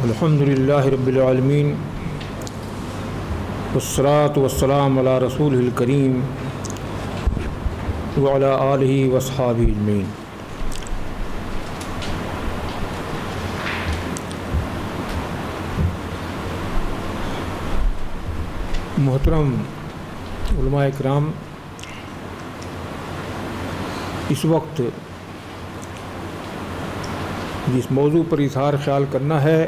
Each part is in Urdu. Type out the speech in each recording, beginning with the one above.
الحمد للہ رب العالمین والصلاة والسلام علی رسولہ الکریم وعلی آلہ واصحابہ اجمعین۔ محترم علماء اکرام، اس وقت جس موضوع پر اظہار خیال کرنا ہے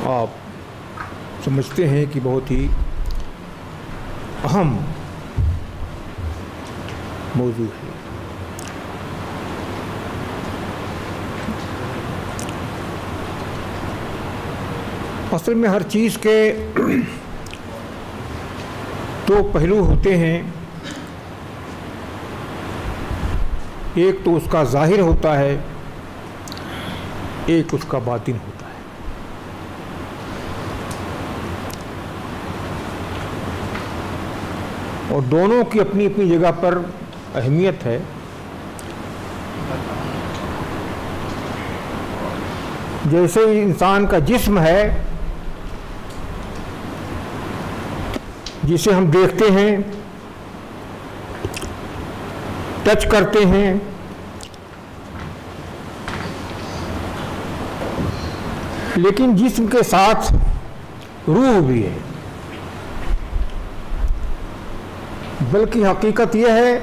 آپ سمجھتے ہیں کہ بہت ہی اہم موضوع ہے۔ اصل میں ہر چیز کے دو پہلو ہوتے ہیں، ایک تو اس کا ظاہر ہوتا ہے، ایک اس کا باطن ہوتا ہے۔ اور دونوں کی اپنی اپنی جگہ پر اہمیت ہے۔ جیسے انسان کا جسم ہے جسے ہم دیکھتے ہیں، ٹچ کرتے ہیں، لیکن جسم کے ساتھ روح بھی ہے۔ بلکہ حقیقت یہ ہے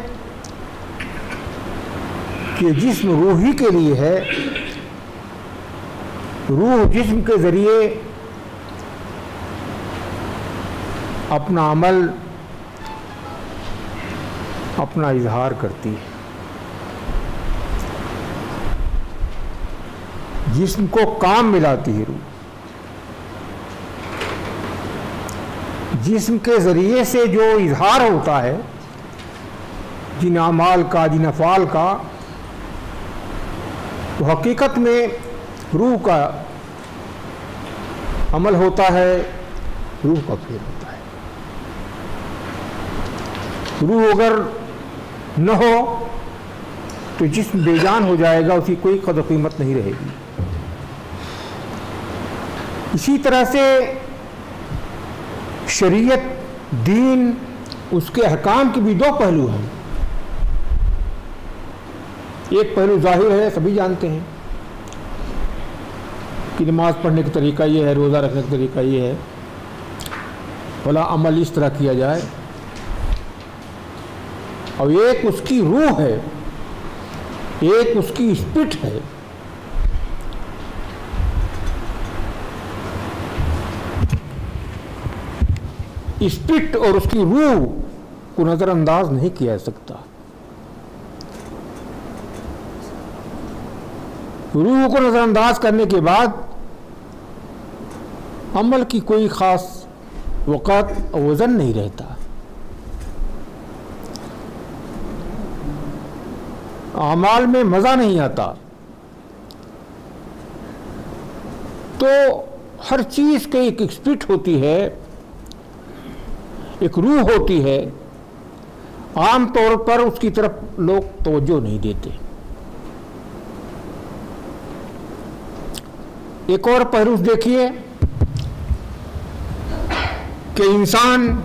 کہ جسم روحی کے لیے ہے، روح جسم کے ذریعے اپنا عمل، اپنا اظہار کرتی ہے۔ جسم کو کام ملاتی ہے روح۔ جسم کے ذریعے سے جو اظہار ہوتا ہے جن اعمال کا، جن افعال کا، وہ حقیقت میں روح کا عمل ہوتا ہے، روح کا فعل ہوتا ہے۔ روح اگر نہ ہو تو جسم بے جان ہو جائے گا، اس کی کوئی قدر قیمت نہیں رہے گی۔ اسی طرح سے شریعت، دین، اس کے احکام کے بھی دو پہلو ہیں۔ ایک پہلو ظاہر ہے، سبھی جانتے ہیں کہ نماز پڑھنے کا طریقہ یہ ہے، روزہ رکھنے کا طریقہ یہ ہے، بھلا عمل اس طرح کیا جائے۔ اور ایک اس کی روح ہے، ایک اس کی اسپرٹ ہے۔ اسپرٹ اور اس کی روح کو نظر انداز نہیں کیا جا سکتا۔ روح کو نظر انداز کرنے کے بعد عمل کی کوئی خاص وقت اور وزن نہیں رہتا۔ اعمال میں مزہ نہیں آتا۔ تو ہر چیز کی ایک اسپرٹ ہوتی ہے، ایک روح ہوتی ہے، عام طور پر اس کی طرف لوگ توجہ نہیں دیتے۔ ایک اور پہلو دیکھیے کہ انسان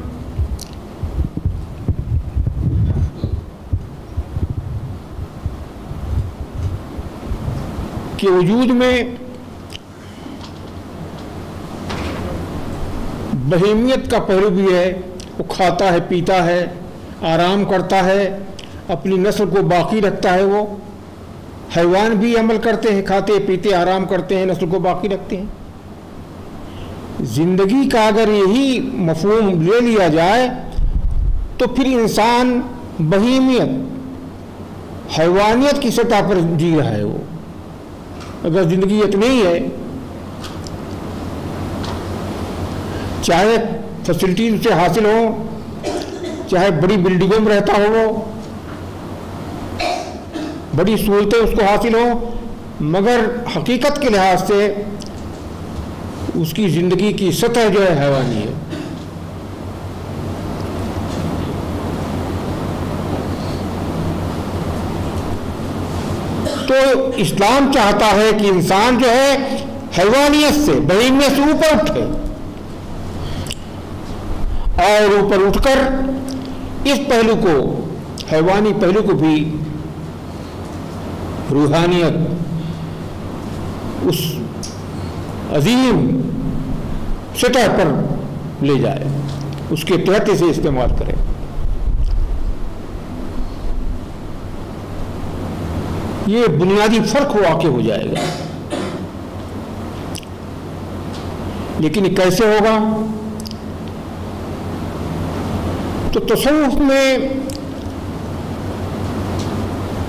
کے وجود میں بہیمیت کا پہلو بھی ہے۔ وہ کھاتا ہے، پیتا ہے، آرام کرتا ہے، اپنی نسل کو باقی رکھتا ہے۔ وہ حیوان بھی عمل کرتے ہیں، کھاتے پیتے آرام کرتے ہیں، نسل کو باقی رکھتے ہیں۔ زندگی کا اگر یہی مفہوم لے لیا جائے تو پھر انسان بہیمیت، حیوانیت کی سطح پر جی رہا ہے۔ وہ اگر زندگی اتنی ہے، چاہے فیسلٹیز اسے حاصل ہوں، چاہے بڑی بلڈنگوں میں رہتا ہو، وہ بڑی سہولتیں اس کو حاصل ہوں، مگر حقیقت کے لحاظ سے اس کی زندگی کی سطح جو ہے حیوانی ہے۔ تو اسلام چاہتا ہے کہ انسان جو ہے حیوانیت سے، بہیمیت سے اوپر اٹھے، اور اوپر اٹھ کر اس پہلو کو، حیوانی پہلو کو بھی روحانیت اس عظیم سطح پر لے جائے، اس کے تحت سے استعمال کرے۔ یہ بنیادی فرق واقع ہو جائے گا، لیکن یہ کیسے ہوگا؟ تو تصوف میں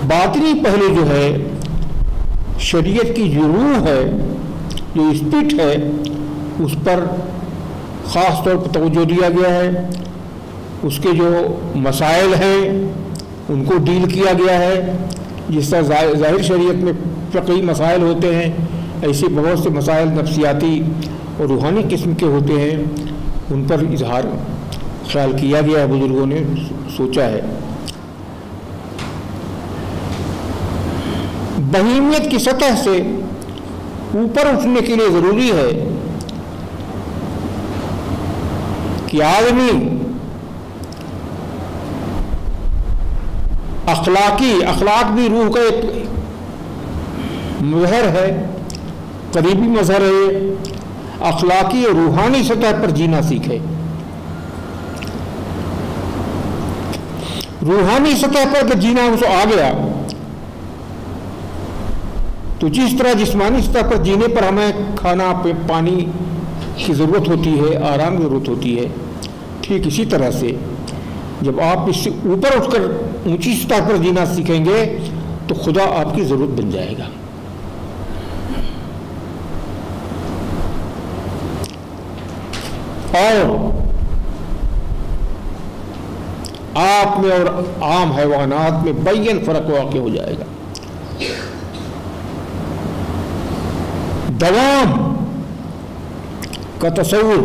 باطنی پہلو جو ہے، شریعت کی جو روح ہے، جو اسپرٹ ہے، اس پر خاص طور پر توجہ دیا گیا ہے۔ اس کے جو مسائل ہیں ان کو ڈیل کیا گیا ہے۔ جس طرح ظاہر شریعت میں فقہی مسائل ہوتے ہیں، ایسے بہت سے مسائل نفسیاتی اور روحانی قسم کے ہوتے ہیں، ان پر اظہار خیال کیا گیا ہے، بزرگوں نے سوچا ہے۔ بہیمیت کی سطح سے اوپر اٹھنے کے لیے ضروری ہے کہ آدمی اخلاق بھی روح کا ایک مظہر ہے، قریبی مظہر ہے، اخلاقی اور روحانی سطح پر جینا سیکھے۔ روحانی سطح پر کہ جینا اس آ گیا تو جس طرح جسمانی سطح پر جینے پر ہمیں کھانا پانی کی ضرورت ہوتی ہے، آرام کی ضرورت ہوتی ہے، ٹھیک اسی طرح سے جب آپ اس سے اوپر اٹھ کر اونچی سطح پر جینا سیکھیں گے تو خدا آپ کی ضرورت بن جائے گا۔ اور آپ میں اور عام حیوانات میں بین فرق واقع ہو جائے گا۔ دوام کا تصور،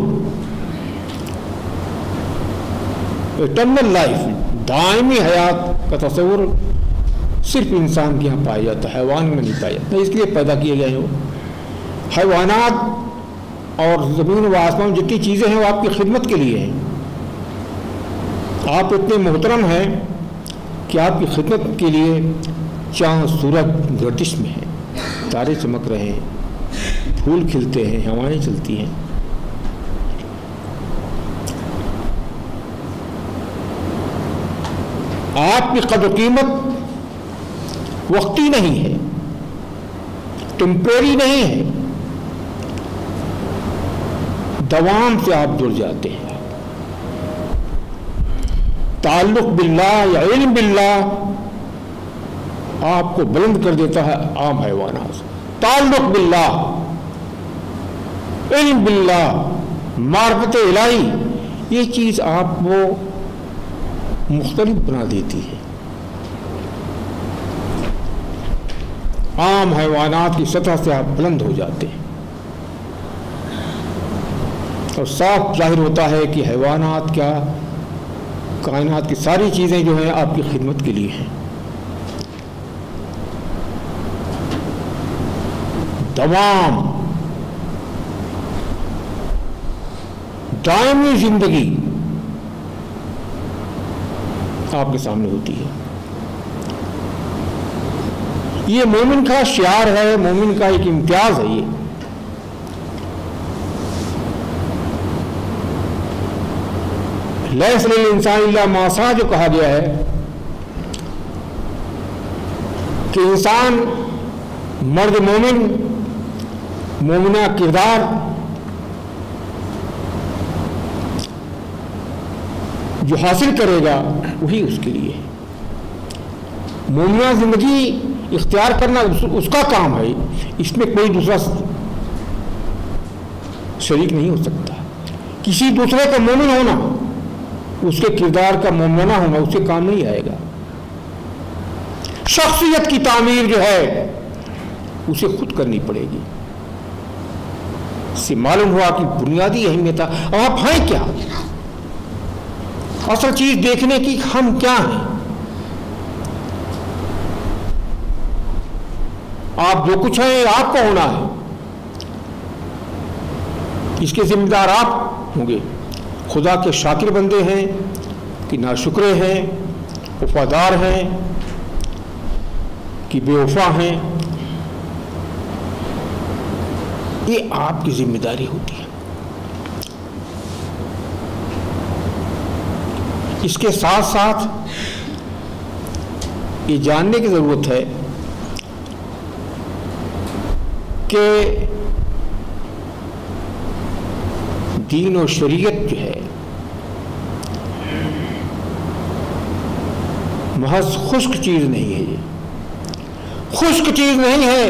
ایٹرنل لائف، دائمی حیات کا تصور صرف انسان کے یہاں پایا جاتا ہے، حیوان میں نہیں پایا جاتا۔ اس لیے پیدا کیے گئے ہو حیوانات اور زمین و آسمان جتنی چیزیں ہیں وہ آپ کی خدمت کے لیے ہیں۔ آپ اتنے محترم ہیں کہ آپ کی خدمت کے لیے چاند سورج گردش میں ہیں، تارے چمک رہے ہیں، پھول کھلتے ہیں، ہوائیں چلتی ہیں۔ آپ کی قدر و قیمت وقتی نہیں ہے، ٹیمپریری نہیں ہے، دوام سے آپ جڑ جاتے ہیں۔ تعلق باللہ یا علم باللہ آپ کو بلند کر دیتا ہے عام حیوانات سے۔ تعلق باللہ، علم باللہ، معرفت الہی، یہ چیز آپ کو مختلف بنا دیتی ہے۔ عام حیوانات کی سطح سے آپ بلند ہو جاتے ہیں، اور صاف ظاہر ہوتا ہے کہ حیوانات کیا، کائنات کی ساری چیزیں جو ہیں آپ کی خدمت کے لیے ہیں۔ دوام، دائمی زندگی آپ کے سامنے ہوتی ہے۔ یہ مومن کا شعار ہے، مومن کا ایک امتیاز ہے۔ یہ لیس للانسان الا ما سعی جو کہا گیا ہے کہ انسان، مرد مومن، مومنہ کردار جو حاصل کرے گا وہی اس کے لیے ہے۔ مومنہ زندگی اختیار کرنا اس کا کام ہے، اس میں کوئی دوسرا شریک نہیں ہو سکتا۔ کسی دوسرے کا مومن ہونا، اس کے کردار کا مومنہ ہونا اس سے کام نہیں آئے گا۔ شخصیت کی تعمیر جو ہے اسے خود کرنی پڑے گی۔ اس سے معلوم ہوا کہ بنیادی اہمیت آپ ہیں کیا، اصل چیز دیکھنے کی ہم کیا ہیں۔ آپ جو کچھ ہیں آپ کو ہونا ہے، اس کے ذمہ دار آپ ہوں گے۔ خدا کے شاکر بندے ہیں کہ ناشکرے ہیں، وفادار ہیں کہ بے وفا ہیں، یہ آپ کی ذمہ داری ہوتی ہے۔ اس کے ساتھ ساتھ یہ جاننے کی ضرورت ہے کہ دین و شریعت جو ہے محض خشک چیز نہیں ہے، یہ خشک چیز نہیں ہے۔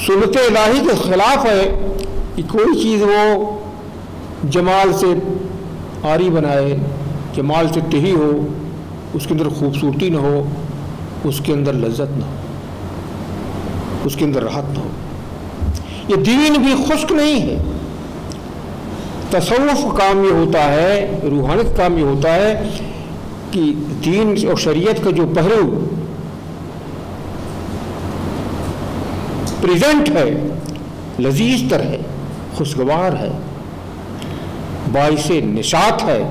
سنت الہی کے خلاف ہے کہ کوئی چیز وہ جمال سے آری بنائے، جمال سے تہی ہو، اس کے اندر خوبصورتی نہ ہو، اس کے اندر لذت نہ ہو، اس کے اندر راحت نہ ہو۔ یہ دین بھی خشک نہیں ہے۔ تصوف کا کام یہ ہوتا ہے، روحانیت کا کام یہ ہوتا ہے کہ دین اور شریعت کا جو پہلو پریزنٹ ہے، لذیذ تر ہے، خوشگوار ہے، باعث نشاط ہے،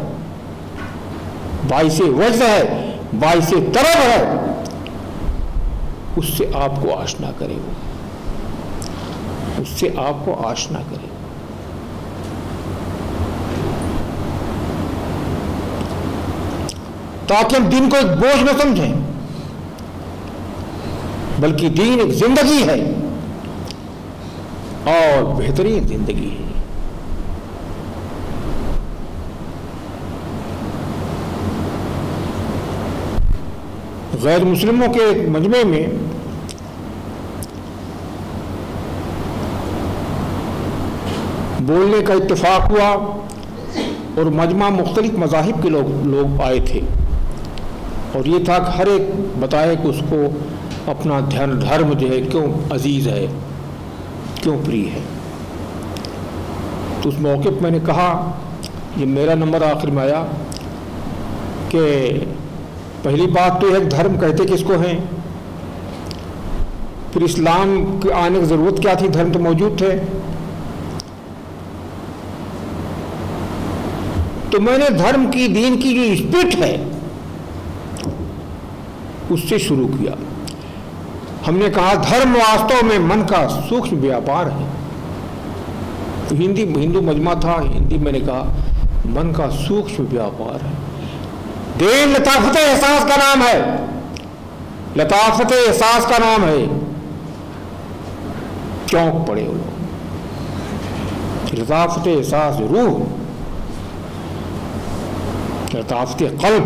باعث وجد ہے، باعث طرب ہے، اس سے آپ کو آشنا کرے، اس سے آپ کو آشنا کرے۔ تاکہ ہم دین کو ایک بوجھ نہ سمجھیں، بلکہ دین ایک زندگی ہے اور بہترین زندگی ہے۔ غیر مسلموں کے ایک مجمع میں بولنے کا اتفاق ہوا اور مجمع مختلف مذاہب کے لوگ آئے تھے، اور یہ تھا کہ ہر ایک بتائے کہ اس کو اپنا دھرم جو ہے کیوں عزیز ہے، کیوں پری ہے۔ تو اس موقع پہ میں نے کہا، یہ میرا نمبر آخر میں آیا، کہ پہلی بات تو ایک دھرم کہتے کس کو ہیں، پھر اسلام کے آنے کی ضرورت کیا تھی، دھرم تو موجود تھے۔ تو میں نے دھرم کی، دین کی جو اسپرٹ ہے اس سے شروع کیا۔ ہم نے کہا دھرم واستو میں من کا سوکشم ویاپار ہے۔ تو ہندو مجمع تھا، ہندی میں نے کہا من کا سوکشم ویاپار ہے۔ دین لطافت احساس کا نام ہے، لطافت احساس کا نام ہے۔ چونک پڑے وہ لوگ، لطافت احساس روح، لطافت قلب،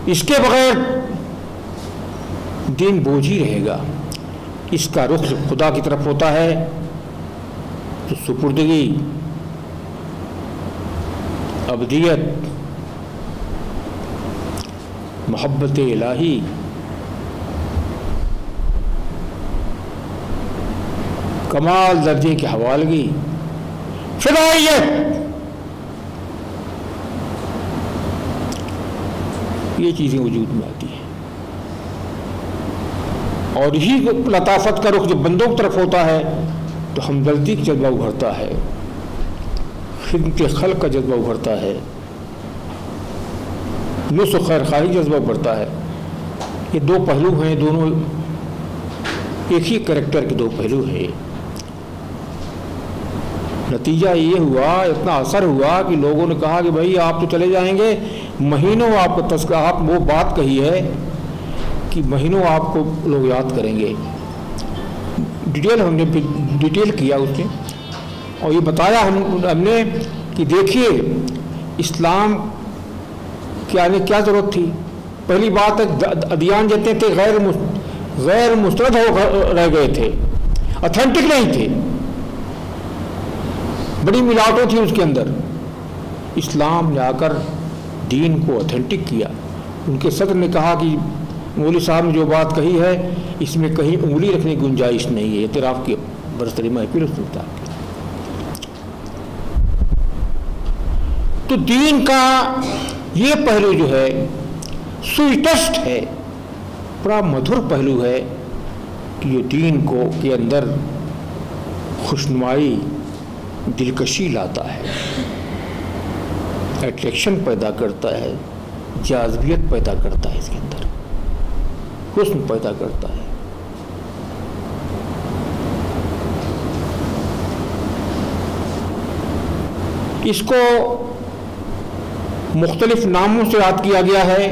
اس کے بغیر دین بوجھ ہی رہے گا۔ اس کا رخ جب خدا کی طرف ہوتا ہے تو سپردگی، ابدیت، محبت الہی، کمال درجے کی حوالگی، فدائیت، یہ چیزیں وجود میں آتی ہیں۔ اور یہی لطافت کا رخ جب بندوں کی طرف ہوتا ہے تو ہمدردی کا جذبہ ابھرتا ہے، خدمت خلق کا جذبہ ابھرتا ہے، نصح و خیر خواہی جذبہ ابھرتا ہے۔ یہ دو پہلو ہیں، دونوں ایک ہی کریکٹر کے دو پہلو ہیں۔ نتیجہ یہ ہوا، اتنا اثر ہوا کہ لوگوں نے کہا کہ بھائی آپ تو چلے جائیں گے، مہینوں آپ کو تذکرہ، آپ وہ بات کہی ہے کہ مہینوں آپ کو لوگ یاد کریں گے۔ ہم نے ڈیٹیل کیا اس نے، اور یہ بتایا ہم نے کہ دیکھیے اسلام کے آنے کیا ضرورت تھی۔ پہلی بات ہے ادیان جتنے تھے غیر مسترد ہو رہ گئے تھے، اتھینٹک نہیں تھے، بڑی ملاوٹیں تھیں اس کے اندر۔ اسلام نے آ کر دین کو اتھینٹک کیا۔ ان کے صدر نے کہا کہ مولوی صاحب نے جو بات کہی ہے اس میں کہیں انگلی رکھنے کی گنجائش نہیں ہے، اعتراف کی برسری محفل سنتا۔ تو تو دین کا یہ پہلو جو ہے سویٹسٹ ہے، بڑا مدھر پہلو ہے کہ یہ دین کو کے اندر خوشنمائی، دلکشی لاتا ہے، اٹریکشن پیدا کرتا ہے، جاذبیت پیدا کرتا ہے، اس کے اندر حسن پیدا کرتا ہے۔ اس کو مختلف ناموں سے یاد کیا گیا ہے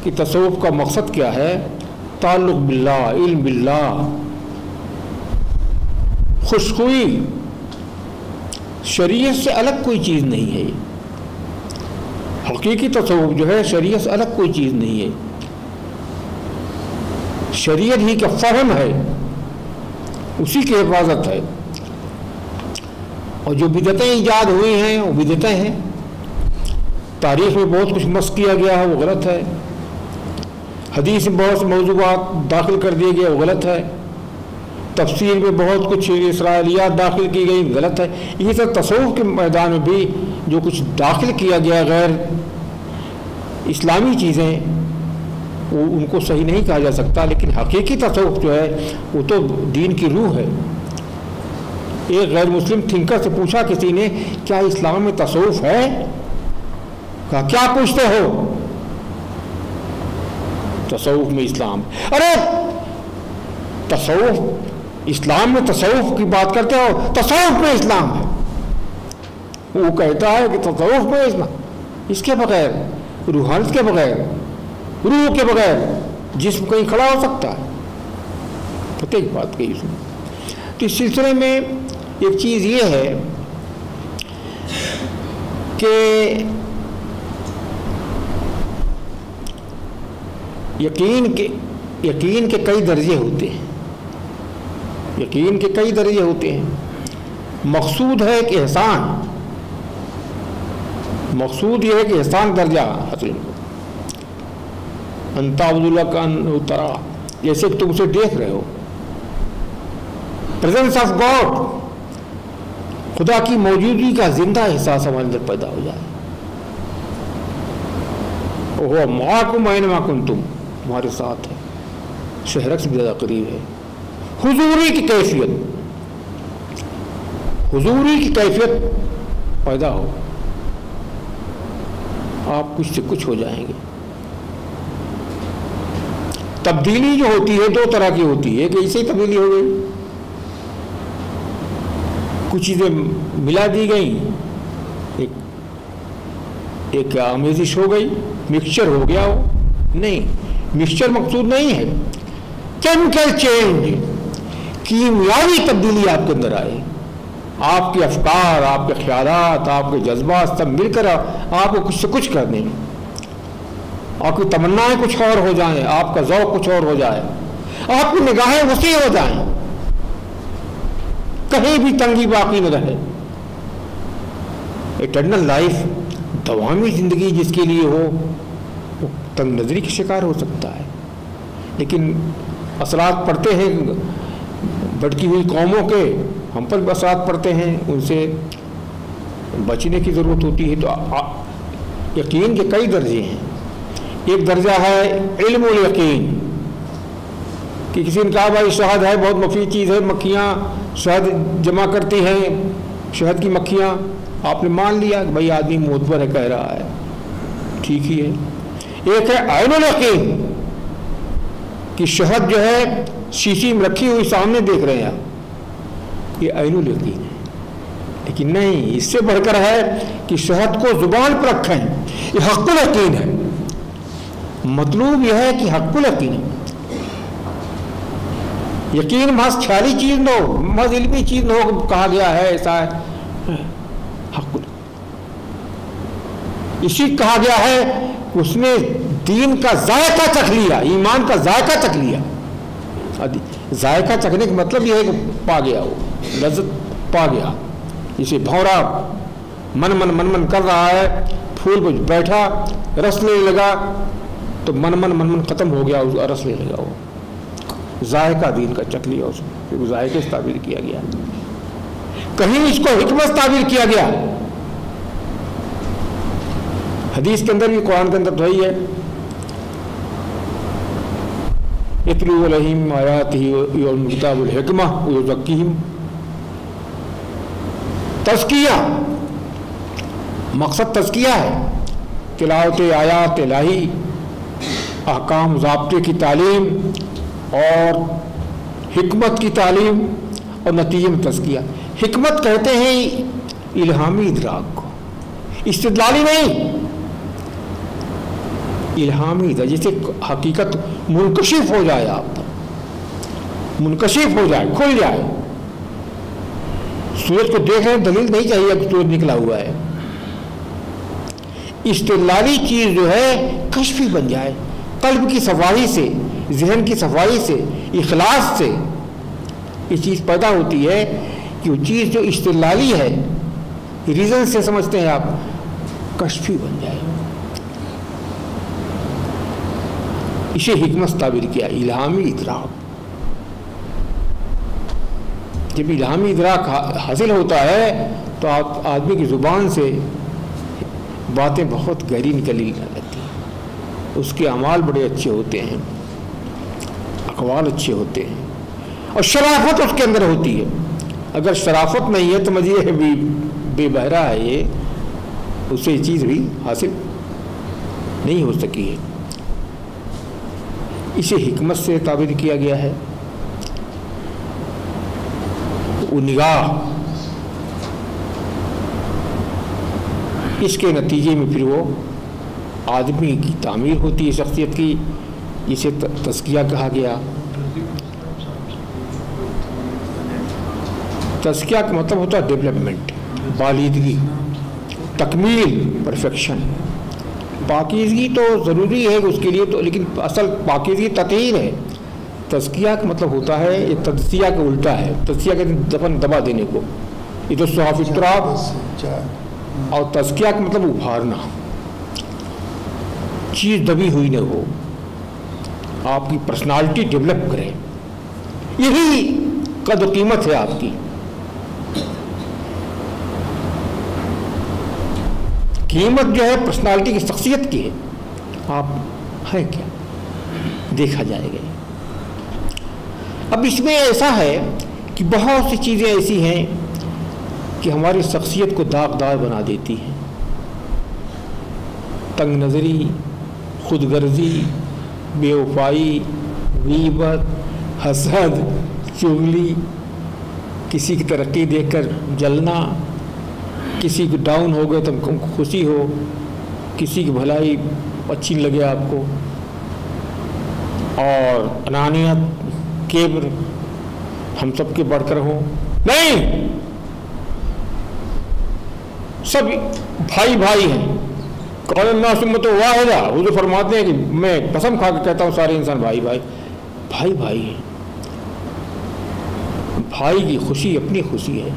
کہ تصوف کا مقصد کیا ہے؟ تعلق باللہ، علم باللہ، خوشخوئی، شریعت سے الگ کوئی چیز نہیں ہے۔ حقیقی تصوف جو ہے شریعت سے الگ کوئی چیز نہیں ہے، شریعت ہی کا فہم ہے، اسی کی حفاظت ہے۔ اور جو بدعتیں ایجاد ہوئی ہیں وہ بدعتیں ہیں، تاریخ میں بہت کچھ مسخ کیا گیا ہے وہ غلط ہے، حدیث میں بہت سے موضوعات داخل کر دیے گئے وہ غلط ہے، تفسیر میں بہت کچھ اسرائیلیات داخل کی گئی غلط ہے۔ اسی طرح تصوف کے میدان میں بھی جو کچھ داخل کیا گیا غیر اسلامی چیزیں وہ ان کو صحیح نہیں کہا جا سکتا، لیکن حقیقی تصوف جو ہے وہ تو دین کی روح ہے۔ ایک غیر مسلم تھنکر سے پوچھا کسی نے کیا اسلام میں تصوف ہے؟ کہا کیا پوچھتے ہو؟ تصوف میں اسلام؟ ارے تصوف اسلام میں تصوف کی بات کرتے ہو، تصوف میں اسلام ہے۔ وہ کہتا ہے کہ تصوف میں اسلام، اس کے بغیر، روحانیت کے بغیر، روح کے بغیر جسم کہیں کھڑا ہو سکتا ہے؟ پتہ کی بات کہی اس نے۔ تو اس سلسلے میں ایک چیز یہ ہے کہ یقین کے کئی درجے ہوتے ہیں، یقین کے کئی درجے ہوتے ہیں۔ مقصود ہے کہ احسان، مقصود یہ ہے کہ احسان درجہ حاصل ہو۔ انت عبد اللہ کا ترا، جیسے کہ تم اسے دیکھ رہے ہو، پریزنس آف گاڈ، خدا کی موجودگی کا زندہ احساس ہمارے اندر پیدا ہو جائے۔ وہ معاکم اینما کنتم، تمہارے ساتھ ہے، شہرک سے زیادہ قریب ہے۔ حضوری کی کیفیت، حضوری کی کیفیت پیدا ہو، آپ کچھ سے کچھ ہو جائیں گے۔ تبدیلی جو ہوتی ہے دو طرح کی ہوتی ہے، کہ اسے تبدیلی ہو گئی، کچھ چیزیں ملا دی گئیں، ایک آمیزش ہو گئی، مکسچر ہو گیا ہو۔ نہیں، مکسچر مقصود نہیں ہے، کیمیکل چینج، کیمیاوی تبدیلی آپ کے اندر آئے، آپ کے افکار، آپ کے خیالات، آپ کے جذبات سب مل کر آپ کو کچھ سے کچھ کر دیں، آپ کی تمنائیں کچھ اور ہو جائیں، آپ کا ذوق کچھ اور ہو جائے، آپ کی نگاہیں وسیع ہو جائیں، کہیں بھی تنگی باقی نہ رہے۔ ایٹرنل لائف، دوامی زندگی جس کے لیے ہو وہ تنگ نظری کا شکار ہو سکتا ہے، لیکن اثرات پڑتے ہیں بھٹکی ہوئی قوموں کے، ہم پر بھی اثرات پڑتے ہیں، ان سے بچنے کی ضرورت ہوتی ہے۔ تو یقین کے کئی درجے ہیں۔ ایک درجہ ہے علم الیقین، کہ کسی نے کہا بھائی شہد ہے بہت مفید چیز ہے، مکھیاں شہد جمع کرتی ہیں، شہد کی مکھیاں، آپ نے مان لیا کہ بھائی آدمی معتبر ہے کہہ رہا ہے، ٹھیک ہی ہے۔ ایک ہے عین الیقین، کہ شہد جو ہے شیشی میں رکھی ہوئی سامنے دیکھ رہے ہیں، یہ عین الیقین ہے۔ لیکن نہیں، اس سے بڑھ کر ہے کہ شہد کو زبان پر رکھیں، یہ حق الیقین ہے۔ مطلوب یہ ہے کہ حق الیقین ہے، یقین محض خیالی چیز نہ ہو، محض علمی چیز نہ ہو، کہا گیا ہے ایسا ہے، حق اسی کہا گیا ہے اس نے دین کا ذائقہ چکھ لیا، ایمان کا ذائقہ چکھ لیا۔ ذائقہ چکھنے کا مطلب یہ ہے کہ پا گیا، وہ لذت پا گیا۔ جسے بھورا من کر رہا ہے، پھول پہ بیٹھا، رس لینے لگا تو من ختم ہو گیا، اس کا رس لینے لگا، وہ ذائقہ دین کا چکھ لیا، اس میں ذائقے سے تعبیر کیا گیا۔ کہیں اس کو حکمت تعبیر کیا گیا، حدیث کے اندر بھی، قرآن کے اندر تو وہی ہے، یتلو علیہم آیاتہ والکتاب الحکمہ ویزکیہم. تزکیہ، مقصد تزکیہ ہے، تلاوت آیات الہی، احکام ضابطے کی تعلیم اور حکمت کی تعلیم، اور نتیجے میں تزکیہ. حکمت کہتے ہیں الہامی ادراک کو، استدلالی نہیں، الہامی ادراک، جیسے حقیقت منکشف ہو جائے، آپ پر منکشف ہو جائے، کھل جائے. سورج کو دیکھ رہے ہیں، دلیل نہیں چاہیے کہ سورج نکلا ہوا ہے. استدلالی چیز جو ہے کشفی بن جائے، قلب کی صفائی سے، ذہن کی صفائی سے، اخلاص سے یہ چیز پیدا ہوتی ہے کہ وہ چیز جو استدلالی ہے، ریزن سے سمجھتے ہیں آپ، کشفی بن جائے. اسے حکمت تعبیر کیا، الہامی ادراک. جب الہامی ادراک حاصل ہوتا ہے تو آدمی کی زبان سے باتیں بہت گہری نکلنے لگتی ہیں، اس کے اعمال بڑے اچھے ہوتے ہیں، اقوال اچھے ہوتے ہیں، اور شرافت اس کے اندر ہوتی ہے. اگر شرافت نہیں ہے تو مجھے بے بہرا ہے، یہ اس سے یہ چیز بھی حاصل نہیں ہو سکی ہے. اسے حکمت سے تعبیر کیا گیا ہے. وہ نگاہ، اس کے نتیجے میں پھر وہ آدمی کی تعمیر ہوتی ہے، شخصیت کی، جسے تزکیہ کہا گیا. تزکیہ کا مطلب ہوتا ہے ڈیولپمنٹ، بالیدگی، تکمیل، پرفیکشن. پاکیزگی تو ضروری ہے اس کے لیے تو، لیکن اصل پاکیزگی تطہیر ہے. تزکیہ کا مطلب ہوتا ہے، یہ تجزیہ کا الٹا ہے. تجزیہ کے دفن دبا دینے کو، یہ تو صحاف اطراف، اور تزکیہ کا مطلب ابھارنا، چیز دبی ہوئی نہ ہو، آپ کی پرسنالٹی ڈیولپ کرے. یہی قدر و قیمت ہے آپ کی. قیمت جو ہے پرسنالٹی کی، شخصیت کی ہے. آپ ہیں کیا، دیکھا جائے گا. اب اس میں ایسا ہے کہ بہت سی چیزیں ایسی ہیں کہ ہماری شخصیت کو داغدار بنا دیتی ہیں. تنگ نظری، خود غرضی، بے وفائی، غیبت، حسد، چغلی، کسی کی ترقی دیکھ کر جلنا، کسی کو ڈاؤن ہو گئے تو ہم کو خوشی ہو، کسی کی بھلائی اچھی لگے آپ کو، اور انانیت، کبر، ہم سب کے بڑھ کر ہوں. نہیں، سب بھائی بھائی ہیں. قول الناس امۃ واحدہ، حضور فرماتے ہیں کہ میں قسم کھا کے کہتا ہوں سارے انسان بھائی بھائی بھائی بھائی ہیں. بھائی کی خوشی اپنی خوشی ہے،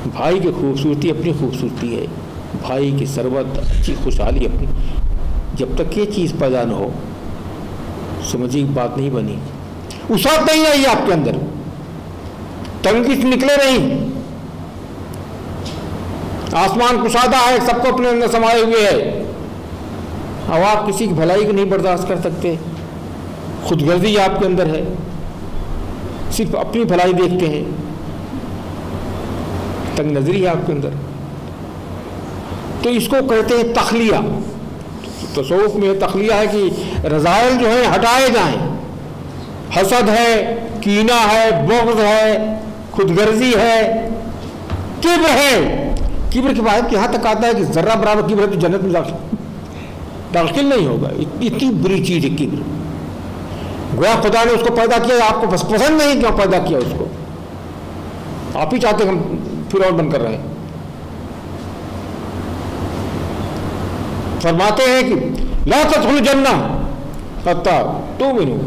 بھائی کی خوبصورتی اپنی خوبصورتی ہے، بھائی کی ثروت، اچھی خوشحالی اپنی. جب تک یہ چیز پیدا نہ ہو، سمجھیے بات نہیں بنی. وسعت نہیں آئی آپ کے اندر، تنگی سے نکلے نہیں. آسمان کشادہ ہے، سب کو اپنے اندر سمائے ہوئے ہے، اب آپ کسی کی بھلائی کو نہیں برداشت کر سکتے. خود غرضی آپ کے اندر ہے، صرف اپنی بھلائی دیکھتے ہیں، تنگ نظری ہے آپ کے اندر. تو اس کو کہتے ہیں تخلیہ. تصوف میں تخلیہ ہے کہ رذائل جو ہیں ہٹائے جائیں. حسد ہے، کینہ ہے، بغض ہے، خود غرضی ہے، کبر ہے. کبر کی بات یہاں تک آتا ہے کہ ذرہ برابر کبر ہے تو جنت میں داخل نہیں ہوگا. اتنی بری چیز ہے کبر. گویا خدا نے اس کو پیدا کیا، آپ کو بس پسند نہیں کیوں پیدا کیا اس کو، آپ ہی چاہتے ہیں ہم پھر اور بن کر رہے ہیں. فرماتے ہیں کہ لا تدخلوا الجنہ حتی تؤمنوا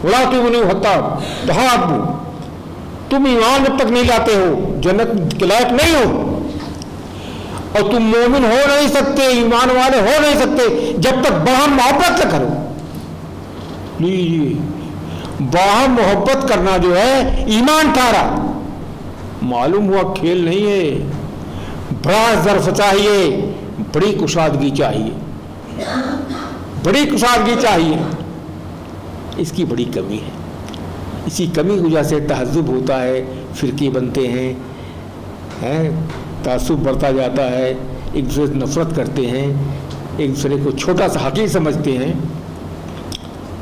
ولا تؤمنوا حتی تحابوا. تم ایمان جب تک نہیں لاتے ہو جنت کے لائق نہیں ہو، اور تم مومن ہو نہیں سکتے، ایمان والے ہو نہیں سکتے جب تک باہم محبت نہ کرو. باہم محبت کرنا جو ہے ایمان ٹھہرا. معلوم ہوا کھیل نہیں ہے، بڑا ظرف چاہیے، بڑی کشادگی چاہیے، بڑی کشادگی چاہیے، اس کی بڑی کمی ہے۔ اسی کمی کی وجہ سے تہذب ہوتا ہے، فرقے بنتے ہیں، تعصب بڑھتا جاتا ہے، ایک دوسرے سے نفرت کرتے ہیں، ایک دوسرے کو چھوٹا سا حقیر سمجھتے ہیں۔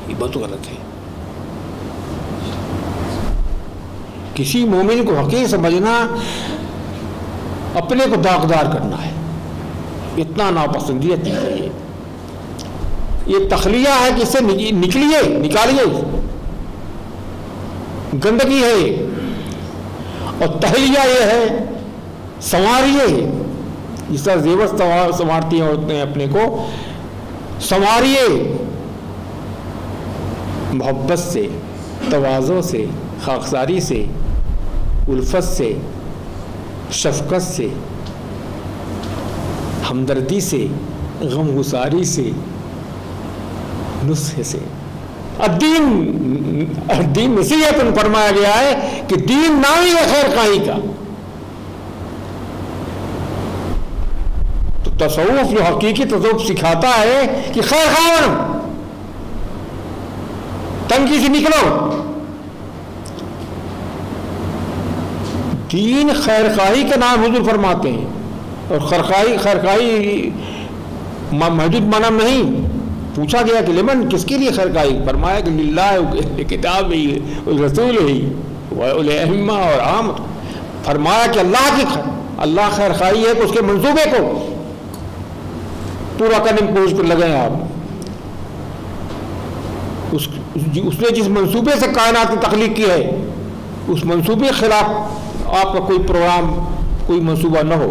یہ بہت غلط ہے۔ کسی مومن کو حقیر سمجھنا اپنے کو داغدار کرنا ہے، اتنا ناپسندیدہ چیز ہے یہ تخلیہ ہے کہ اس سے نکلیے، نکالیے، گندگی ہے یہ، اور تہلیہ یہ ہے سنواریے، جس طرح زیور سنوارتی ہیں عورتیں اپنے کو، سنواریے محبت سے، تواضع سے، خاکساری سے، الفت سے، شفقت سے، ہمدردی سے، غم گساری سے، نصح سے۔ دین نصیحت فرمایا گیا ہے کہ دین نام ہی ہے خیر خواہی کا۔ تو تصوف جو حقیقی تصوف سکھاتا ہے کہ خیر خواہ بنو، تنگی سے نکلو۔ دین خیر خواہی کا نام حضور فرماتے ہیں، اور خیر خواہی محدود معنی نہیں۔ پوچھا گیا کہ لمن، کس کے لیے خیر خواہی؟ فرمایا کہ للہ، کتاب ہی، رسول ہی، والائمہ اور عام۔ فرمایا کہ اللہ خیر خواہی ہے کہ اس کے منصوبے کو پورا کرنے میں کوشش کر لگے آپ۔ اس نے جس منصوبے سے کائنات کی تخلیق کی ہے، اس منصوبے کے خلاف آپ کا کوئی پروگرام، کوئی منصوبہ نہ ہو۔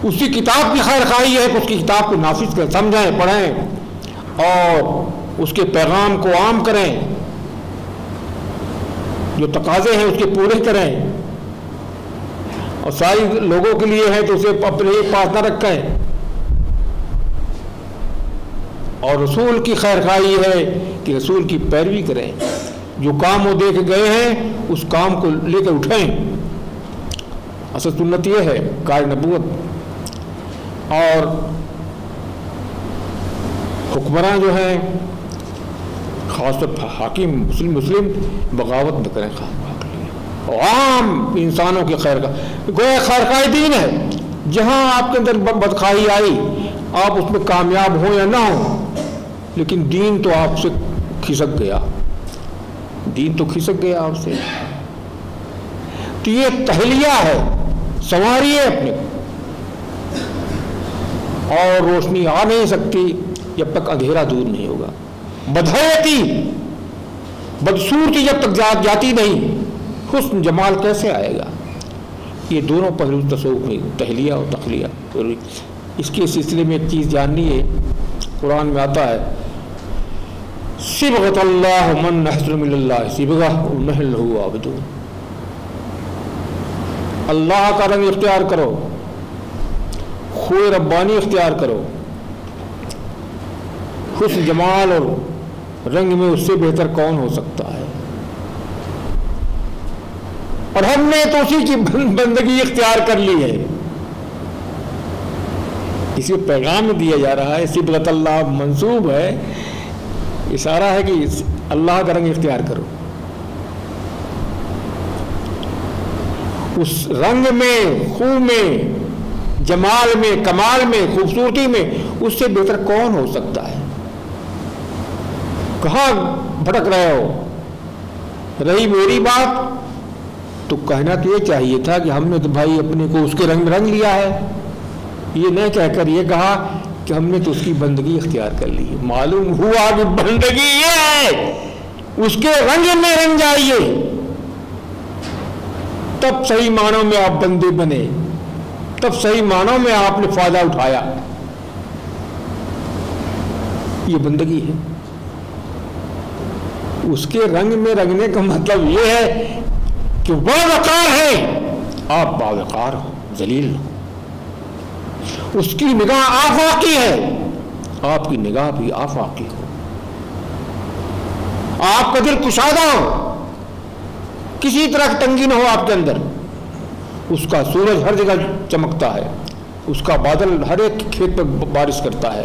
اسی کتاب کی خیر خواہی ہے کہ اس کی کتاب کو نافذ کریں، سمجھیں، پڑھیں اور اس کے پیغام کو عام کریں، جو تقاضے ہیں اس کے پورے کریں، اور ساری لوگوں کے لیے ہے تو اسے اپنے پاس نہ رکھیں۔ اور رسول کی خیر خواہی ہے کہ رسول کی پیروی کریں، جو کام وہ دے کے گئے ہیں اس کام کو لے کر اٹھیں۔ اصل سنت یہ ہے کار نبوت۔ اور حکمراں جو ہیں، خاص طور پر حاکم، مسلم بغاوت نہ کریں اور عام انسانوں کی خیر کا گویا خیر خواہی دین ہے۔ جہاں آپ کے اندر بدخواہی آئی، آپ اس میں کامیاب ہوں یا نہ ہوں، لیکن دین تو آپ سے کھسک گیا، دین تو کھسک گیا آپ سے۔ تو یہ تہلیہ ہے، سنواریے اپنے، اور روشنی آ نہیں سکتی جب تک اندھیرا دور نہیں ہوگا۔ بدحیتی، بدصورتی جب تک جاتی نہیں، حسن جمال کیسے آئے گا؟ یہ دونوں پہلو تصوف میں، تہلیہ اور تخلیہ۔ اس کے سلسلے میں ایک چیز جاننی ہے، قرآن میں آتا ہے صبغۃ اللہ من احسن من اللہ صبغہ ونحن لہ عابدون۔ اللہ کا رنگ اختیار کرو، خوئے ربانی اختیار کرو، حسن جمال اور رنگ میں اس سے بہتر کون ہو سکتا ہے؟ اور ہم نے تو اسی کی بندگی اختیار کر لی ہے۔ اسی کو پیغام میں دیا جا رہا ہے، صبغۃ اللہ منصوب ہے، اشارہ ہے کہ اللہ کا رنگ اختیار کرو۔ اس رنگ میں، خو میں، جمال میں، کمال میں، خوبصورتی میں اس سے بہتر کون ہو سکتا ہے؟ کہاں بھٹک رہے ہو؟ رہی میری بات تو کہنا تو یہ چاہیے تھا کہ ہم نے تو بھائی اپنے کو اس کے رنگ میں رنگ لیا ہے، یہ نہیں کہہ کر یہ کہا کہ ہم نے تو اس کی بندگی اختیار کر لی۔ معلوم ہوا کہ بندگی یہ ہے، اس کے رنگ میں رنگ جائیے، تب صحیح معنوں میں آپ بندے بنے، تب صحیح معنوں میں آپ نے فائدہ اٹھایا۔ یہ بندگی ہے۔ اس کے رنگ میں رنگنے کا مطلب یہ ہے کہ وہ وقار ہے، آپ باوقار ہو، ذلیل ہو۔ اس کی نگاہ آفاقی ہے، آپ کی نگاہ بھی آفاقی ہو۔ آپ کا دل کشادہ ہو، کسی طرح کی تنگی نہ ہو آپ کے اندر۔ اس کا سورج ہر جگہ چمکتا ہے، اس کا بادل ہر ایک کھیت پر بارش کرتا ہے،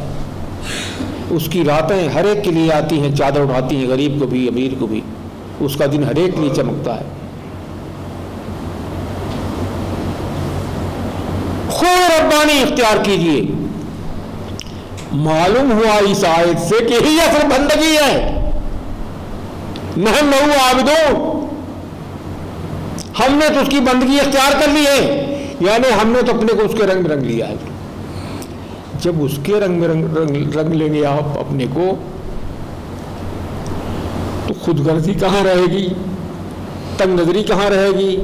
اس کی راتیں ہر ایک کے لیے آتی ہیں، چادر اڑاتی ہیں، غریب کو بھی امیر کو بھی، اس کا دن ہر ایک کے لیے چمکتا ہے۔ خود ربانی اختیار کیجئے۔ معلوم ہوا اس آیت سے کہ یہی اصل بندگی ہے، نحن لہ عابدون، ہم نے تو اس کی بندگی اختیار کر لی ہے، یعنی ہم نے تو اپنے کو اس کے رنگ میں رنگ لیا ہے۔ جب اس کے رنگ میں رنگ لیں گے آپ اپنے کو، تو خود غرضی کہاں رہے گی، تنگ نظری کہاں رہے گی،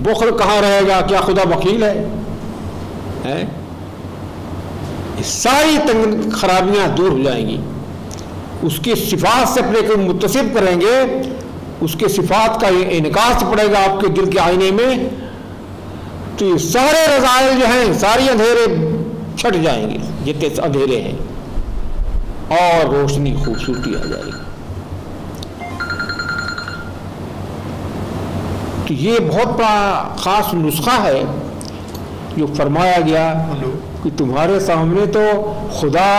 بخل کہاں رہے گا؟ کیا خدا وکیل ہے؟ ساری تنگ خرابیاں دور ہو جائیں گی۔ اس کی صفات سے اپنے کو متصف کریں گے، اس کے صفات کا انعکاس پڑے گا آپ کے دل کے آئینے میں، تو یہ سارے رذائل جو ہیں، ساری اندھیرے چھٹ جائیں گے جتنے اندھیرے ہیں، اور روشنی خوبصورتی آ جائے گی۔ تو یہ بہت بڑا خاص نسخہ ہے جو فرمایا گیا کہ تمہارے سامنے تو خدا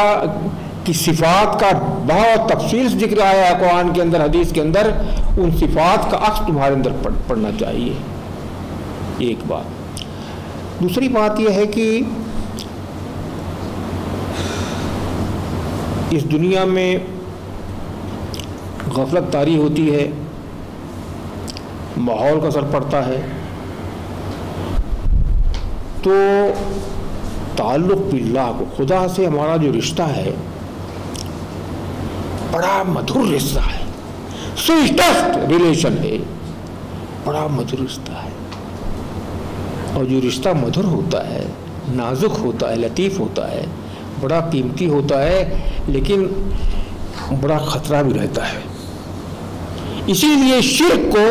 کی صفات کا بہت تفصیل سے ذکر آیا ہے قرآن کے اندر، حدیث کے اندر، ان صفات کا عکس تمہارے اندر پڑنا چاہیے، ایک بات۔ دوسری بات یہ ہے کہ اس دنیا میں غفلت طاری ہوتی ہے، ماحول کا اثر پڑتا ہے، تو تعلق باللہ کو، خدا سے ہمارا جو رشتہ ہے بڑا مدھر رشتہ ہے، سویٹسٹ ریلیشن ہے، بڑا مدھر رشتہ ہے، اور جو رشتہ مدھر ہوتا ہے، نازک ہوتا ہے، لطیف ہوتا ہے، بڑا قیمتی ہوتا ہے، لیکن بڑا خطرہ بھی رہتا ہے۔ اسی لیے شرک کو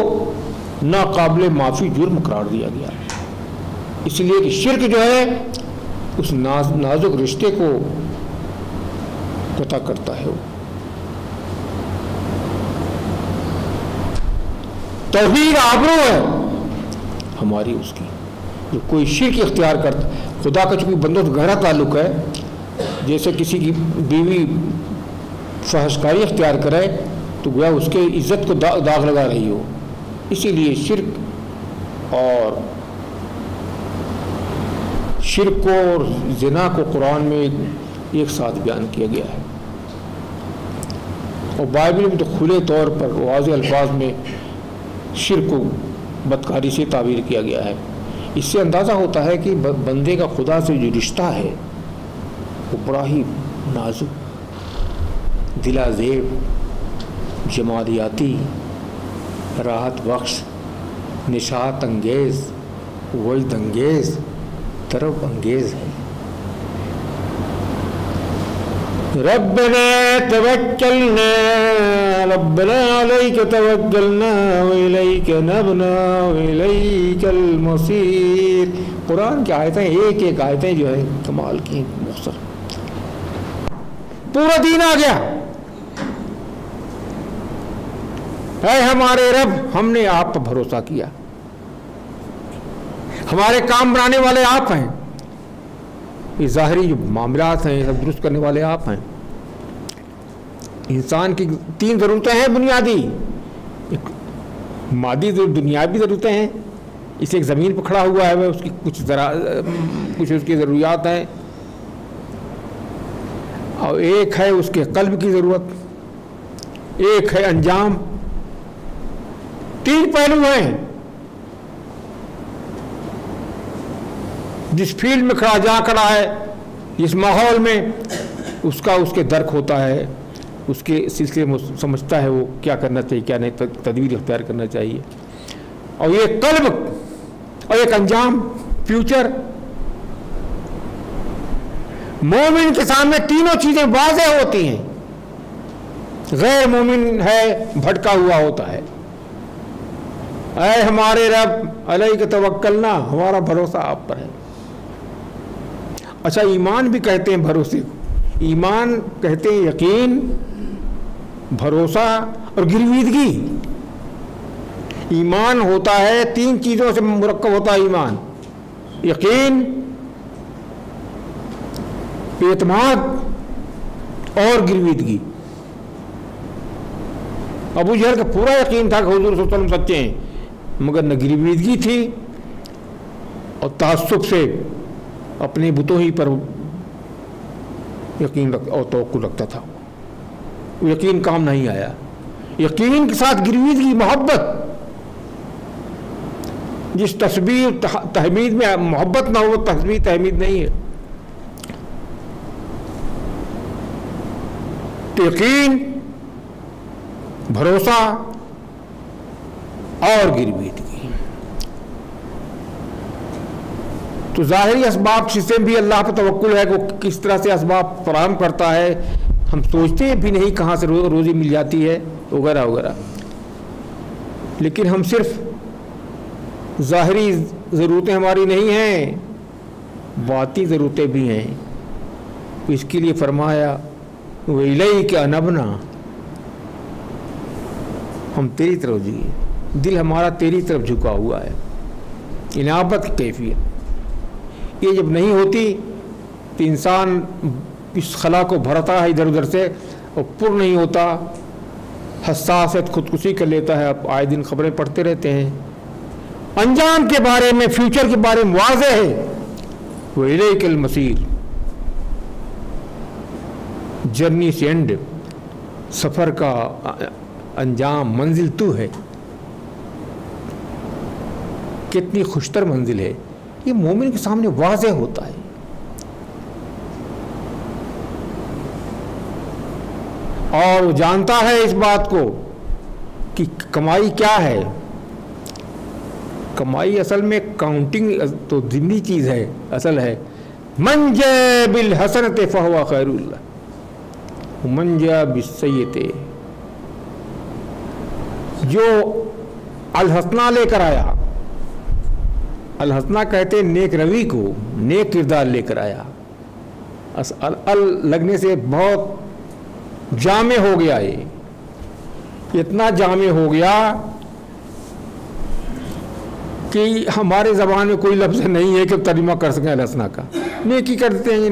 ناقابل معافی جرم قرار دیا گیا ہے، اس لیے کہ شرک جو ہے اس نازک رشتے کو قطع کرتا ہے۔ توحید آبرو ہے ہماری اس کی، جو کوئی شرک اختیار کرتا، خدا کا چونکہ بندوں سے گہرا تعلق ہے، جیسے کسی کی بیوی فحشکاری اختیار کرے تو گویا اس کے عزت کو داغ لگا رہی ہو، اسی لیے شرک کو اور زنا کو قرآن میں ایک ساتھ بیان کیا گیا ہے، اور بائبل میں تو کھلے طور پر واضح الفاظ میں شرک کو بدکاری سے تعبیر کیا گیا ہے۔ اس سے اندازہ ہوتا ہے کہ بندے کا خدا سے جو رشتہ ہے وہ بڑا ہی نازک، دلازیب، جمالیاتی، راحت بخش، نشاط انگیز، وجد انگیز، طرب انگیز ہے۔ ربنا توکلنا ربنا علیک توکلنا والیک نبنا والیک المصیر۔ قرآن کی آیتیں، ایک ایک آیتیں جو ہے کمال کی، مختصر، پورا دین آ گیا۔ اے ہمارے رب، ہم نے آپ پر بھروسہ کیا، ہمارے کام بنانے والے آپ ہیں، یہ ظاہری جو معاملات ہیں سب درست کرنے والے آپ ہیں۔ انسان کی 3 ضرورتیں ہیں بنیادی، ایک مادی دنیاوی ضرورتیں ہیں، اسے ایک زمین پر کھڑا ہوا ہے، اس کی کچھ اس کی ضروریات ہیں، اور ایک ہے اس کے قلب کی ضرورت، ایک ہے انجام۔ 3 پہلو ہیں۔ جس فیلڈ میں کھڑا ہے، جس ماحول میں اس کے درک ہوتا ہے، اس کے سلسلے میں سمجھتا ہے وہ کیا کرنا چاہیے، کیا نہیں، تدبیر اختیار کرنا چاہیے۔ اور یہ قلب اور ایک انجام، فیوچر۔ مومن کے سامنے تینوں چیزیں واضح ہوتی ہیں، غیر مومن ہے بھٹکا ہوا ہوتا ہے۔ اے ہمارے رب علیک توکلنا، ہمارا بھروسہ آپ پر ہے۔ اچھا، ایمان بھی کہتے ہیں بھروسے کو، ایمان کہتے ہیں یقین، بھروسہ اور گرویدگی۔ ایمان ہوتا ہے 3 چیزوں سے مرکب ہوتا ہے ایمان، یقین، اعتماد اور گرویدگی. ابو جہل کا پورا یقین تھا کہ حضور صلی اللہ علیہ وسلم سچے ہیں، مگر نہ گرویدگی تھی اور تعصب سے اپنے بتوں ہی پر یقین اور توقع رکھتا تھا. وہ یقین کام نہیں آیا. یقین کے ساتھ گرویدگی، محبت، جس تسبیح تحمید میں محبت نہ ہو وہ تسبیح تحمید نہیں ہے. یقین، بھروسہ اور گرویدگی. تو ظاہری اسباب سے بھی اللہ پر توکل ہے کہ وہ کس طرح سے اسباب فراہم کرتا ہے. ہم سوچتے ہیں بھی نہیں کہاں سے روزی مل جاتی ہے وغیرہ وغیرہ، لیکن ہم صرف ظاہری ضرورتیں ہماری نہیں ہیں، باطنی ضرورتیں بھی ہیں. اس کے لیے فرمایا وَإِلَيْكَ أَنَبْنَا، ہم تیری طرف جھکے، دل ہمارا تیری طرف جھکا ہوا ہے. انابت کی کیفیت یہ جب نہیں ہوتی تو انسان اس خلا کو بھرتا ہے ادھر ادھر سے اور پر نہیں ہوتا، حساسیت خودکشی کر لیتا ہے. آپ آئے دن خبریں پڑھتے رہتے ہیں. انجام کے بارے میں، فیوچر کے بارے میں واضح ہے وَإِلَيْكَ الْمَصِيرُ، جرنی سے اینڈ، سفر کا انجام، منزل تو ہے. کتنی خوشتر منزل ہے، یہ مومن کے سامنے واضح ہوتا ہے. اور وہ جانتا ہے اس بات کو کہ کمائی کیا ہے. کمائی اصل میں کاؤنٹنگ تو ضمنی چیز ہے، اصل ہے من جاء بالحسنۃ فہو خیر اللہ ومن جاء بالسیئۃ، جو الحسنہ لے کر آیا، الحسنہ کہتے ہیں نیک روی کو، نیک کردار لے کر آیا. لگنے سے بہت جامع ہو گیا، یہ اتنا جامع ہو گیا کہ ہمارے زبان میں کوئی لفظ نہیں ہے کہ ترجمہ کر سکیں الحسنہ کا. نیکی کرتے ہیں،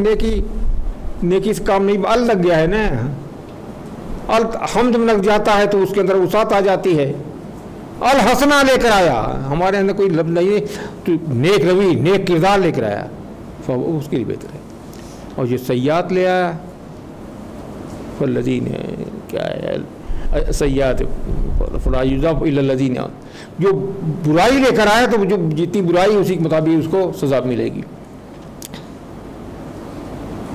نیکی سے کام نہیں، ال لگ گیا ہے نا. حمد لگ جاتا ہے تو اس کے اندر وسعت آ جاتی ہے. الحسنہ لے کر آیا، ہمارے اندر کوئی لفظ نہیں ہے تو نیک روی، نیک کردار لے کر آیا، اس کے لیے بہتر ہے. اور یہ سیئات لے آیا، والذین کیا ہے سیئات فلا یضاف الا الذین، جو برائی لے کر آیا تو جو جتنی برائی اسی کے مطابق اس کو سزا ملے گی.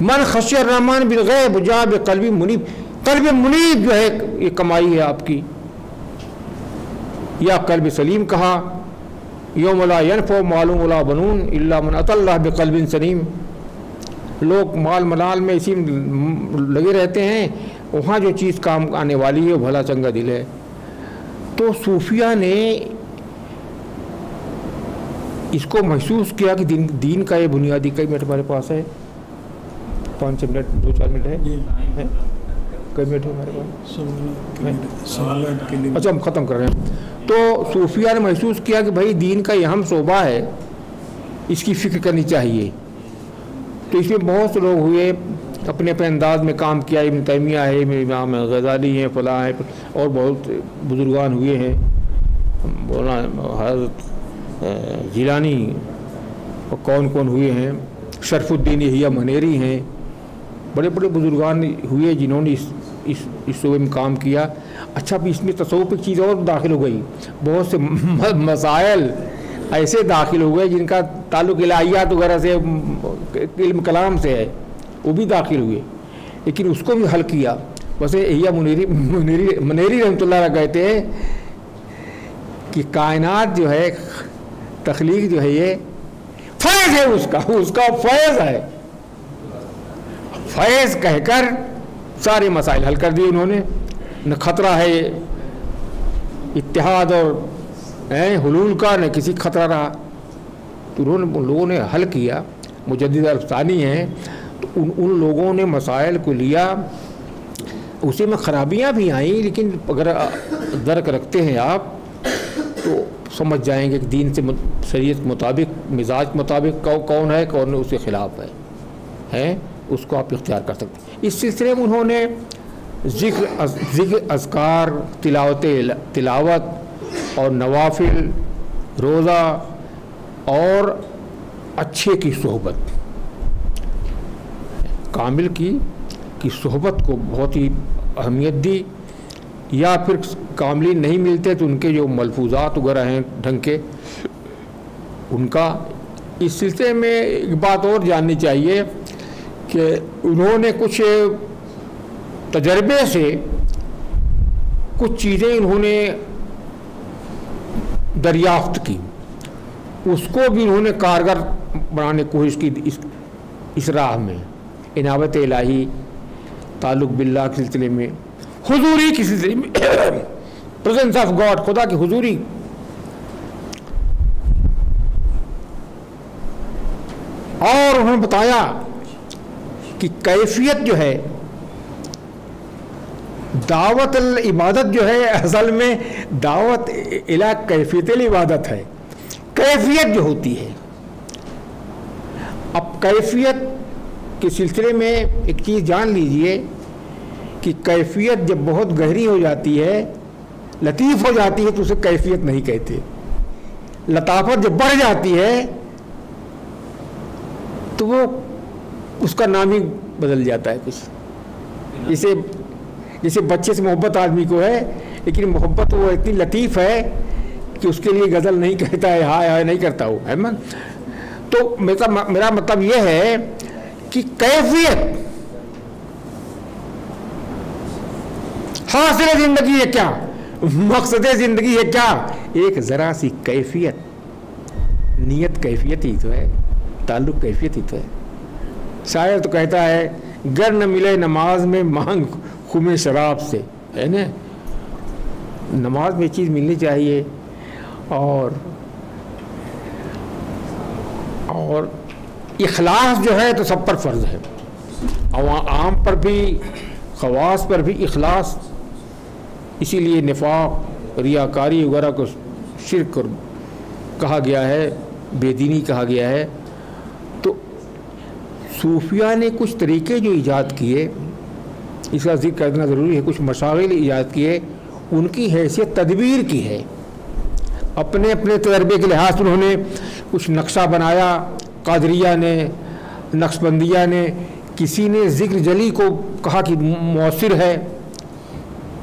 من خشی الرحمن بالغیب جاء بقلب منیب، قلب منیب جو ہے یہ کمائی ہے آپ کی. یا قلب سلیم کہا، یوم لا ینفع مال ولا بنون الا من اتى اللہ بقلب سلیم. لوگ مال ملال میں اسی لگے رہتے ہیں، وہاں جو چیز کام آنے والی ہے وہ بھلا چنگا دل ہے. تو صوفیہ نے اس کو محسوس کیا کہ دین کا یہ بنیادی. کئی منٹ ہمارے پاس ہے، 5 منٹ 2-4 منٹ ہے. کئی منٹ ہے ہمارے پاس؟ اچھا ہم ختم کر رہے ہیں. تو صوفیہ نے محسوس کیا کہ بھائی دین کا یہ اہم شعبہ ہے، اس کی فکر کرنی چاہیے. تو اس میں بہت سے لوگ ہوئے، اپنے اپنے انداز میں کام کیا. ابن تیمیہ ہے، امام غزالی ہیں، فلاں ہیں، اور بہت بزرگان ہوئے ہیں. حضرت جیلانی اور کون ہوئے ہیں، شرف الدین یحییٰ منیری ہیں. بڑے بڑے بزرگان ہوئے جنہوں نے اس شعبے میں کام کیا. اچھا بھی اس میں تصوف کی چیز اور داخل ہو گئی، بہت سے مسائل ایسے داخل ہو گئے جن کا تعلق الہیات وغیرہ سے، علم کلام سے ہے، وہ بھی داخل ہوئے. لیکن اس کو بھی حل کیا. ویسے یحییٰ منیری رحمۃ اللہ علیہ کہتے ہیں کہ کائنات جو ہے، تخلیق جو ہے، یہ فیض ہے، اس کا فیض ہے. فیض کہہ کر سارے مسائل حل کر دیے انہوں نے. نہ خطرہ ہے اتحاد اور حلول کا، نہ کسی خطرہ رہا. تو ان لوگوں نے حل کیا. مجدد الفسانی ہیں تو ان لوگوں نے مسائل کو لیا. اسی میں خرابیاں بھی آئیں، لیکن اگر درک رکھتے ہیں آپ تو سمجھ جائیں گے کہ دین سے، شریعت کے مطابق، مزاج کے مطابق کون ہے، کون اس کے خلاف ہے. اس کو آپ اختیار کر سکتے ہیں۔ اس سلسلے میں انہوں نے ذکر، اذکار، تلاوت اور نوافل، روزہ اور اچھے کی صحبت، کامل کی صحبت کو بہت ہی اہمیت دی، یا پھر کاملین نہیں ملتے تو ان کے جو ملفوظات وغیرہ ہیں ڈھنگ کے ان کا۔ اس سلسلے میں ایک بات اور جاننی چاہیے کہ انہوں نے کچھ تجربے سے کچھ چیزیں انہوں نے دریافت کی، اس کو بھی انہوں نے کارگر بنانے کی کوشش کی اس راہ میں، عنایت الہی، تعلق باللہ کے سلسلے میں، حضوری کے سلسلے میں، پریزنس آف گاڈ، خدا کی حضوری۔ اور انہوں نے بتایا کہ کیفیت جو ہے دعوت العبادت جو ہے اصل میں دعوت الی کیفیت العبادت ہے، کیفیت جو ہوتی ہے۔ اب کیفیت کے سلسلے میں ایک چیز جان لیجئے کہ کیفیت جب بہت گہری ہو جاتی ہے، لطیف ہو جاتی ہے تو اسے کیفیت نہیں کہتے، لطافت جب بڑھ جاتی ہے تو وہ اس کا نام ہی بدل جاتا ہے کچھ۔ جیسے بچے سے محبت آدمی کو ہے، لیکن محبت وہ اتنی لطیف ہے کہ اس کے لیے غزل نہیں کہتا ہے، ہائے ہائے نہیں کرتا وہ ہے۔ تو میرا مطلب یہ ہے کہ کیفیت حاصل زندگی ہے کیا، مقصد زندگی ہے کیا، ایک ذرا سی کیفیت، نیت کیفیت ہی تو ہے، تعلق کیفیت ہی تو ہے۔ شاعر تو کہتا ہے گر نہ ملے نماز میں مانگ خم شراب سے، ہے نا، نماز میں چیز ملنی چاہیے، اور اخلاص جو ہے تو سب پر فرض ہے، عام پر بھی خواص پر بھی اخلاص، اسی لیے نفاق، ریاکاری وغیرہ کو شرک کہا گیا ہے، بے دینی کہا گیا ہے۔ تو صوفیہ نے کچھ طریقے جو ایجاد کیے، اس کا ذکر کرنا ضروری ہے، کچھ مشاغل ایجاد کیے، ان کی حیثیت تدبیر کی ہے۔ اپنے تجربے کے لحاظ سے انہوں نے کچھ نقشہ بنایا، قادریہ نے، نقشبندیہ نے، کسی نے ذکر جلی کو کہا کہ مؤثر ہے،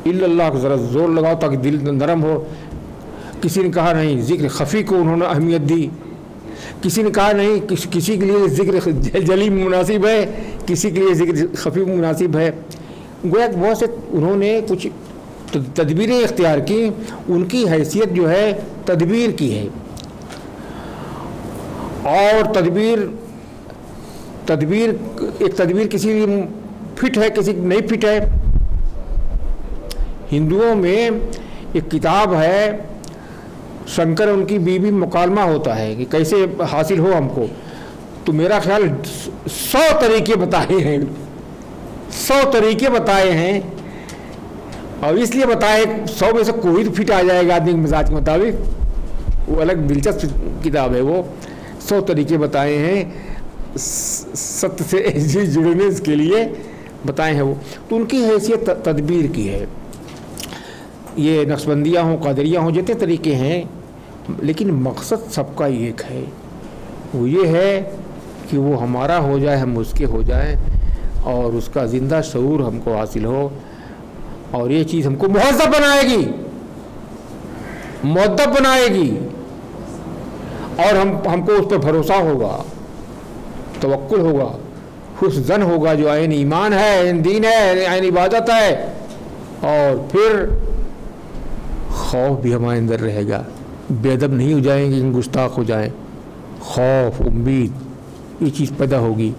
الا اللہ کو ذرا زور لگاؤ تاکہ دل نرم ہو، کسی نے کہا نہیں ذکر خفی کو انہوں نے اہمیت دی، کسی نے کہا نہیں کسی کے لیے ذکر جلی مناسب ہے، کسی کے لیے ذکر خفی مناسب ہے۔ گویا بہت سے انہوں نے کچھ تدبیریں اختیار کی، ان کی حیثیت جو ہے تدبیر کی ہے، اور تدبیر ایک تدبیر کسی لیے فٹ ہے، کسی نہیں فٹ ہے۔ ہندوؤں میں ایک کتاب ہے، شنکر ان کی بیوی مکالمہ ہوتا ہے کہ کیسے حاصل ہو ہم کو، تو میرا خیال 100 طریقے بتائے ہیں، 100 طریقے بتائے ہیں، اور اس لیے بتائے 100 میں سے کوئی تو فٹ آ جائے گا آدمی کے مزاج کے مطابق، وہ الگ دلچسپ کتاب ہے، وہ 100 طریقے بتائے ہیں ست سے جڑنے کے لیے بتائے ہیں وہ، تو ان کی حیثیت تدبیر کی ہے۔ یہ نقشبندیہ ہوں، قادریہ ہوں، جتنے طریقے ہیں، لیکن مقصد سب کا ایک ہے، وہ یہ ہے کہ وہ ہمارا ہو جائے، ہم اس کے ہو جائیں، اور اس کا زندہ شعور ہم کو حاصل ہو، اور یہ چیز ہم کو مہذب بنائے گی، مؤدب بنائے گی، اور ہم کو اس پر بھروسہ ہوگا، توکل ہوگا، حسن ظن ہوگا، جو عین ایمان ہے، عین دین ہے، عین عبادت ہے، اور پھر خوف بھی ہمارے اندر رہے گا، بے ادب نہیں ہو جائیں گے، گستاخ ہو جائیں، خوف، امید، یہ چیز پیدا ہوگی،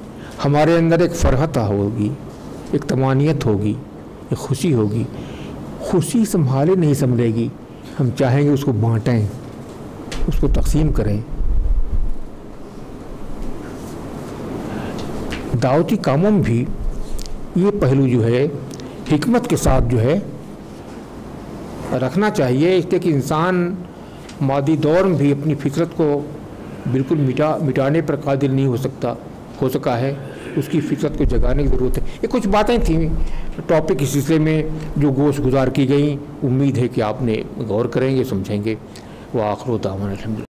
ہمارے اندر ایک فرحت ہوگی، ایک طمانینت ہوگی، ایک خوشی ہوگی، خوشی سنبھالے نہیں سنبھلے گی، ہم چاہیں گے اس کو بانٹیں، اس کو تقسیم کریں۔ دعوتی کاموں میں بھی یہ پہلو جو ہے حکمت کے ساتھ جو ہے رکھنا چاہیے، اس لیے کہ انسان مادی دور میں بھی اپنی فطرت کو بالکل مٹانے پر قادر نہیں ہو سکا ہے، اس کی فطرت کو جگانے کی ضرورت ہے. یہ کچھ باتیں تھیں ٹاپک اس سلسلے میں جو گوش گزار کی گئیں. امید ہے کہ آپ نے غور کریں گے، سمجھیں گے. وآخر دعوانا الحمدللہ.